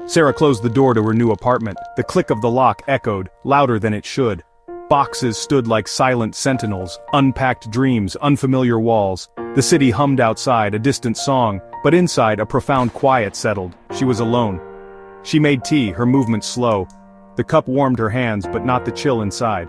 Sarah closed the door to her new apartment. The click of the lock echoed, louder than it should. Boxes stood like silent sentinels, unpacked dreams, unfamiliar walls. The city hummed outside, a distant song, but inside a profound quiet settled. She was alone. She made tea, her movements slow. The cup warmed her hands, but not the chill inside.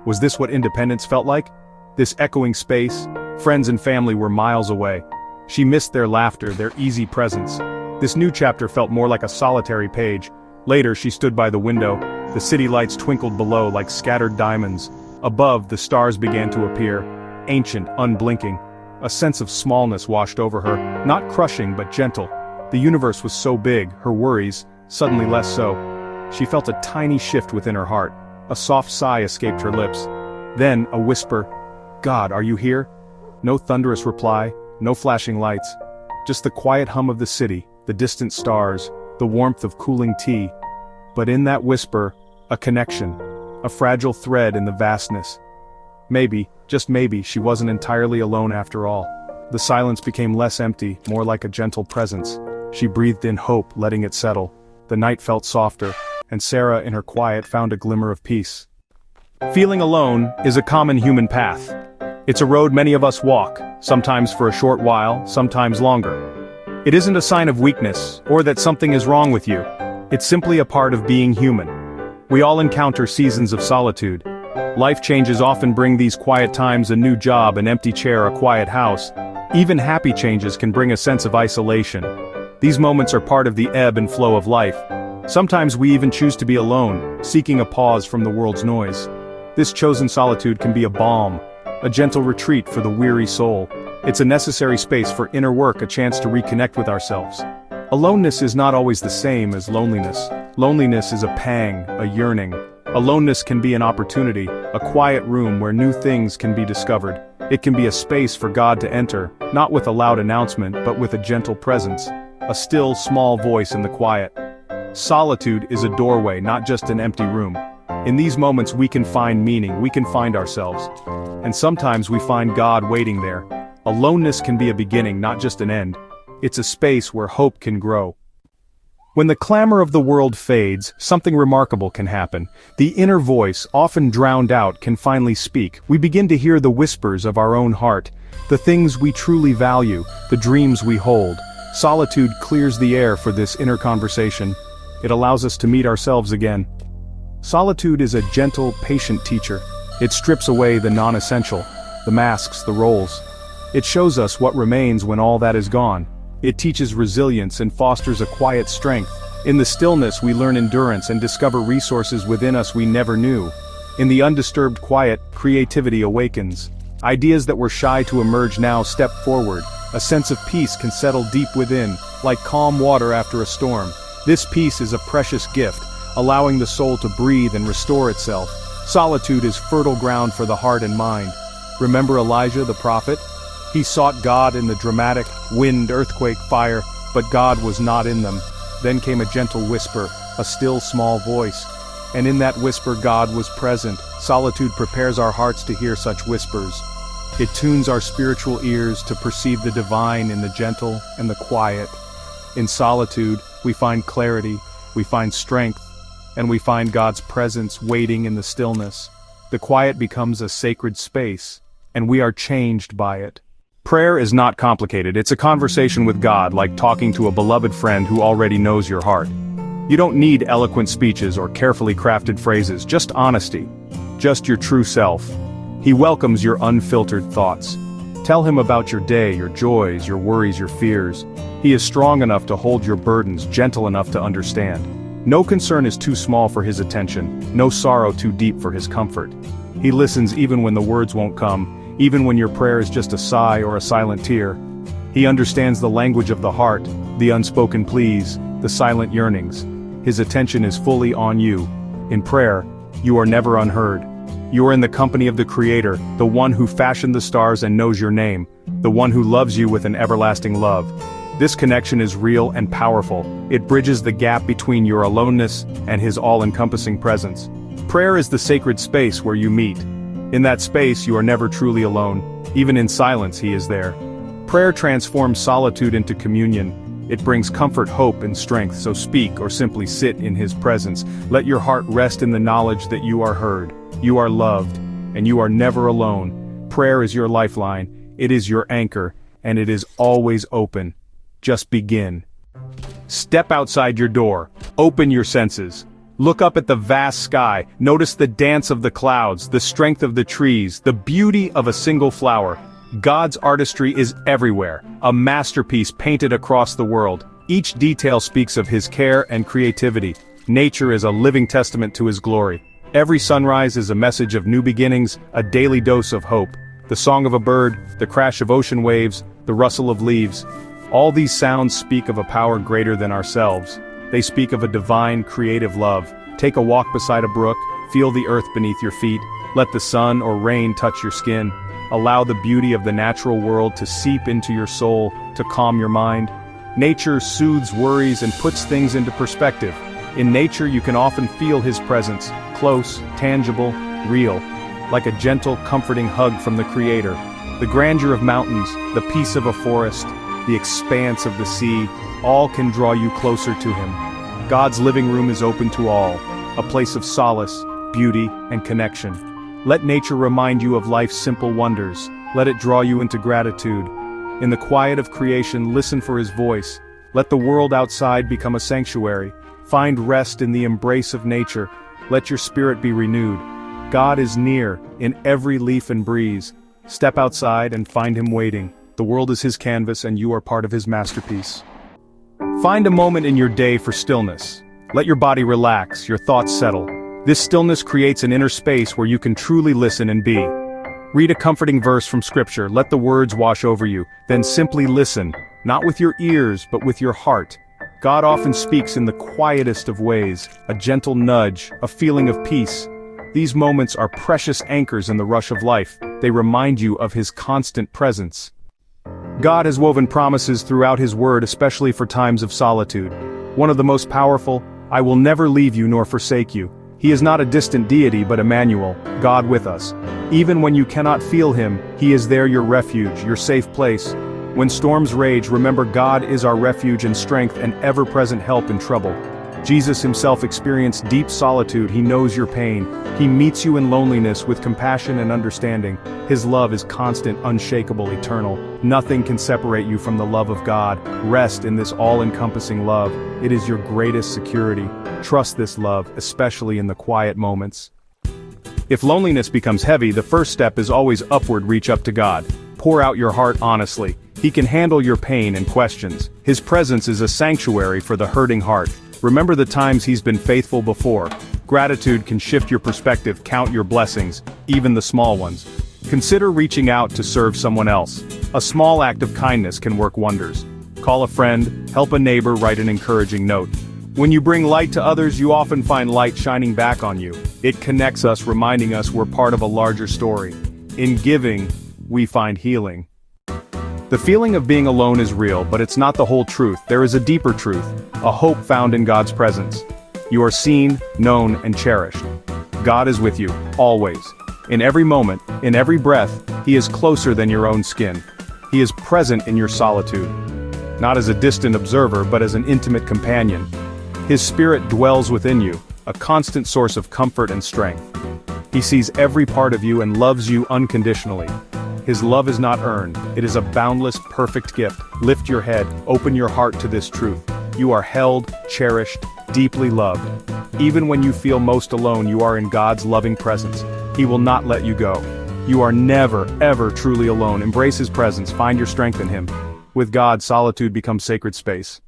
Was this what independence felt like? This echoing space? Friends and family were miles away. She missed their laughter, their easy presence. This new chapter felt more like a solitary page. Later, she stood by the window. The city lights twinkled below like scattered diamonds. Above, the stars began to appear, ancient, unblinking. A sense of smallness washed over her, not crushing but gentle. The universe was so big, her worries, suddenly less so. She felt a tiny shift within her heart. A soft sigh escaped her lips. Then, a whisper, "God, are you here?" No thunderous reply, no flashing lights. Just the quiet hum of the city, the distant stars, the warmth of cooling tea. But in that whisper, a connection, a fragile thread in the vastness. Maybe, just maybe, she wasn't entirely alone after all. The silence became less empty, more like a gentle presence. She breathed in hope, letting it settle. The night felt softer, and Sarah in her quiet found a glimmer of peace. Feeling alone is a common human path. It's a road many of us walk, sometimes for a short while, sometimes longer. It isn't a sign of weakness, or that something is wrong with you. It's simply a part of being human. We all encounter seasons of solitude. Life changes often bring these quiet times: a new job, an empty chair, a quiet house. Even happy changes can bring a sense of isolation. These moments are part of the ebb and flow of life. Sometimes we even choose to be alone, seeking a pause from the world's noise. This chosen solitude can be a balm, a gentle retreat for the weary soul. It's a necessary space for inner work, a chance to reconnect with ourselves. Aloneness is not always the same as loneliness. Loneliness is a pang, a yearning. Aloneness can be an opportunity, a quiet room where new things can be discovered. It can be a space for God to enter, not with a loud announcement, but with a gentle presence. A still, small voice in the quiet. Solitude is a doorway, not just an empty room. In these moments we can find meaning, we can find ourselves. And sometimes we find God waiting there. Aloneness can be a beginning, not just an end. It's a space where hope can grow. When the clamor of the world fades, something remarkable can happen. The inner voice, often drowned out, can finally speak. We begin to hear the whispers of our own heart, the things we truly value, the dreams we hold. Solitude clears the air for this inner conversation. It allows us to meet ourselves again. Solitude is a gentle, patient teacher. It strips away the non-essential, the masks, the roles. It shows us what remains when all that is gone. It teaches resilience and fosters a quiet strength. In the stillness we learn endurance and discover resources within us we never knew. In the undisturbed quiet, creativity awakens. Ideas that were shy to emerge now step forward. A sense of peace can settle deep within, like calm water after a storm. This peace is a precious gift, allowing the soul to breathe and restore itself. Solitude is fertile ground for the heart and mind. Remember Elijah the prophet? He sought God in the dramatic wind, earthquake, fire, but God was not in them. Then came a gentle whisper, a still small voice. And in that whisper God was present. Solitude prepares our hearts to hear such whispers. It tunes our spiritual ears to perceive the divine in the gentle and the quiet. In solitude, we find clarity, we find strength, and we find God's presence waiting in the stillness. The quiet becomes a sacred space, and we are changed by it. Prayer is not complicated. It's a conversation with God, like talking to a beloved friend who already knows your heart. You don't need eloquent speeches or carefully crafted phrases, just honesty. Just your true self. He welcomes your unfiltered thoughts. Tell him about your day, your joys, your worries, your fears. He is strong enough to hold your burdens, gentle enough to understand. No concern is too small for his attention, no sorrow too deep for his comfort. He listens even when the words won't come, even when your prayer is just a sigh or a silent tear. He understands the language of the heart, the unspoken pleas, the silent yearnings. His attention is fully on you. In prayer, you are never unheard. You are in the company of the Creator, the one who fashioned the stars and knows your name, the one who loves you with an everlasting love. This connection is real and powerful. It bridges the gap between your aloneness and His all-encompassing presence. Prayer is the sacred space where you meet. In that space you are never truly alone. Even in silence He is there. Prayer transforms solitude into communion. It brings comfort, hope, and strength, so speak or simply sit in his presence. Let your heart rest in the knowledge that you are heard, you are loved, and you are never alone. Prayer is your lifeline, it is your anchor, and it is always open. Just begin. Step outside your door, open your senses. Look up at the vast sky, notice the dance of the clouds, the strength of the trees, the beauty of a single flower. God's artistry is everywhere, a masterpiece painted across the world. Each detail speaks of his care and creativity. Nature is a living testament to his glory. Every sunrise is a message of new beginnings, a daily dose of hope. The song of a bird, the crash of ocean waves, the rustle of leaves. All these sounds speak of a power greater than ourselves. They speak of a divine, creative love. Take a walk beside a brook, feel the earth beneath your feet, let the sun or rain touch your skin. Allow the beauty of the natural world to seep into your soul, to calm your mind. Nature soothes worries and puts things into perspective. In nature you can often feel his presence, close, tangible, real, like a gentle, comforting hug from the Creator. The grandeur of mountains, the peace of a forest, the expanse of the sea, all can draw you closer to him. God's living room is open to all, a place of solace, beauty, and connection. Let nature remind you of life's simple wonders. Let it draw you into gratitude. In the quiet of creation, listen for his voice. Let the world outside become a sanctuary. Find rest in the embrace of nature. Let your spirit be renewed. God is near, in every leaf and breeze. Step outside and find him waiting. The world is his canvas and you are part of his masterpiece. Find a moment in your day for stillness. Let your body relax, your thoughts settle. This stillness creates an inner space where you can truly listen and be. Read a comforting verse from Scripture, let the words wash over you, then simply listen, not with your ears but with your heart. God often speaks in the quietest of ways, a gentle nudge, a feeling of peace. These moments are precious anchors in the rush of life. They remind you of his constant presence. God has woven promises throughout his word, especially for times of solitude. One of the most powerful, I will never leave you nor forsake you. He is not a distant deity but Emmanuel, God with us. Even when you cannot feel him, he is there, your refuge, your safe place. When storms rage, remember God is our refuge and strength and ever-present help in trouble. Jesus himself experienced deep solitude. He knows your pain. He meets you in loneliness with compassion and understanding. His love is constant, unshakable, eternal. Nothing can separate you from the love of God. Rest in this all-encompassing love. It is your greatest security. Trust this love, especially in the quiet moments. If loneliness becomes heavy, the first step is always upward. Reach up to God. Pour out your heart honestly. He can handle your pain and questions. His presence is a sanctuary for the hurting heart. Remember the times he's been faithful before. Gratitude can shift your perspective. Count your blessings, even the small ones. Consider reaching out to serve someone else. A small act of kindness can work wonders. Call a friend, help a neighbor, write an encouraging note. When you bring light to others, you often find light shining back on you. It connects us, reminding us we're part of a larger story. In giving, we find healing. The feeling of being alone is real, but it's not the whole truth. There is a deeper truth, a hope found in God's presence. You are seen, known, and cherished. God is with you, always. In every moment, in every breath, he is closer than your own skin. He is present in your solitude. Not as a distant observer, but as an intimate companion. His spirit dwells within you, a constant source of comfort and strength. He sees every part of you and loves you unconditionally. His love is not earned, it is a boundless, perfect gift. Lift your head, open your heart to this truth. You are held, cherished, deeply loved. Even when you feel most alone, you are in God's loving presence. He will not let you go. You are never, ever truly alone. Embrace his presence, find your strength in him. With God, solitude becomes sacred space.